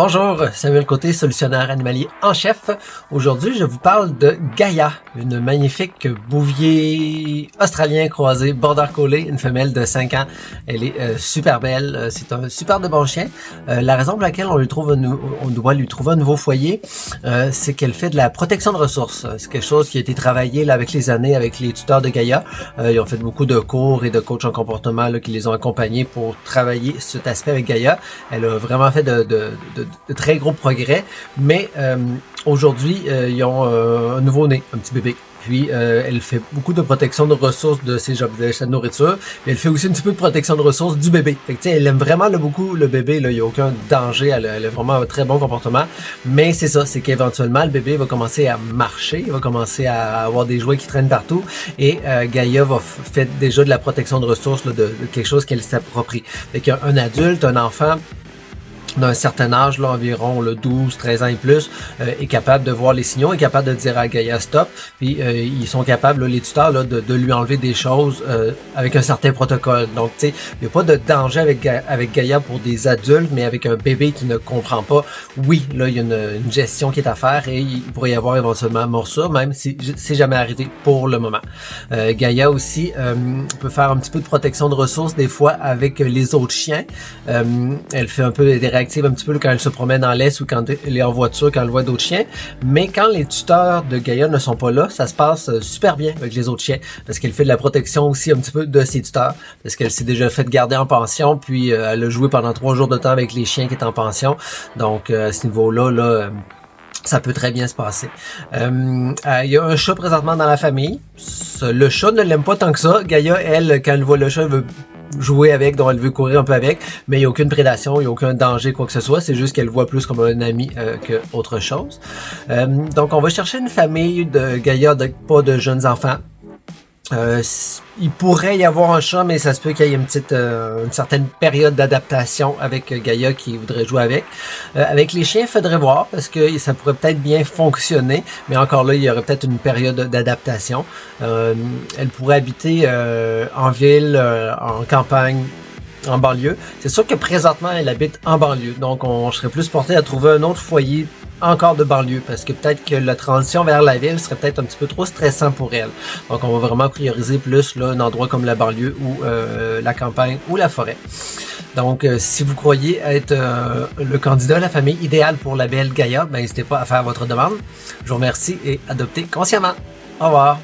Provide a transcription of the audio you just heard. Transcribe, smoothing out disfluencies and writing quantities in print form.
Bonjour, Samuel Côté, solutionnaire animalier en chef. Aujourd'hui, je vous parle de Gaïa, une magnifique bouvier australien croisé Border Collie, une femelle de 5 ans. Elle est super belle, c'est un super de bon chien. La raison pour laquelle on doit lui trouver un nouveau foyer, c'est qu'elle fait de la protection de ressources. C'est quelque chose qui a été travaillé là, avec les années avec les tuteurs de Gaïa. Ils ont fait beaucoup de cours et de coachs en comportement là, qui les ont accompagnés pour travailler cet aspect avec Gaïa. Elle a vraiment fait de très gros progrès, mais aujourd'hui, ils ont un nouveau-né, un petit bébé. Puis, elle fait beaucoup de protection de ressources de ses objets de nourriture. Et elle fait aussi un petit peu de protection de ressources du bébé. Fait que, elle aime vraiment beaucoup le bébé. Là, il n'y a aucun danger. Elle a vraiment un très bon comportement. Mais c'est ça, c'est qu'éventuellement, le bébé va commencer à marcher. Il va commencer à avoir des jouets qui traînent partout. Et Gaïa fait déjà de la protection de ressources, là, de quelque chose qu'elle s'approprie. Fait qu'un adulte, un enfant d'un certain âge, là, environ le 12, 13 ans et plus, est capable de voir les signaux, est capable de dire à Gaïa stop, puis ils sont capables, là, les tuteurs, là, de lui enlever des choses avec un certain protocole. Donc, tu sais, il n'y a pas de danger avec Gaïa pour des adultes, mais avec un bébé qui ne comprend pas, oui, là, il y a une gestion qui est à faire et il pourrait y avoir éventuellement morsure, même si c'est jamais arrivé pour le moment. Gaïa aussi peut faire un petit peu de protection de ressources des fois avec les autres chiens. Elle fait un peu des réactive un petit peu quand elle se promène en laisse ou quand elle est en voiture, quand elle voit d'autres chiens. Mais quand les tuteurs de Gaïa ne sont pas là, ça se passe super bien avec les autres chiens parce qu'elle fait de la protection aussi un petit peu de ses tuteurs parce qu'elle s'est déjà fait garder en pension puis elle a joué pendant 3 jours de temps avec les chiens qui étaient en pension. Donc à ce niveau-là, ça peut très bien se passer. Il y a un chat présentement dans la famille. Le chat ne l'aime pas tant que ça. Gaïa, elle, quand elle voit le chat, elle veut jouer avec, donc elle veut courir un peu avec, mais il n'y a aucune prédation, il n'y a aucun danger, quoi que ce soit, c'est juste qu'elle voit plus comme un ami que autre chose. Donc on va chercher une famille de Gaïa, pas de jeunes enfants. Il pourrait y avoir un chat, mais ça se peut qu'il y ait une certaine période d'adaptation avec Gaïa qui voudrait jouer avec. Avec les chiens, il faudrait voir, parce que ça pourrait peut-être bien fonctionner, mais encore là, il y aurait peut-être une période d'adaptation. Elle pourrait habiter en ville, en campagne, en banlieue. C'est sûr que présentement, elle habite en banlieue, donc on serait plus porté à trouver un autre foyer encore de banlieue, parce que peut-être que la transition vers la ville serait peut-être un petit peu trop stressant pour elle. Donc on va vraiment prioriser plus là, un endroit comme la banlieue ou la campagne ou la forêt. Donc si vous croyez être le candidat à la famille idéale pour la belle Gaïa, ben, n'hésitez pas à faire votre demande. Je vous remercie et adoptez consciemment. Au revoir.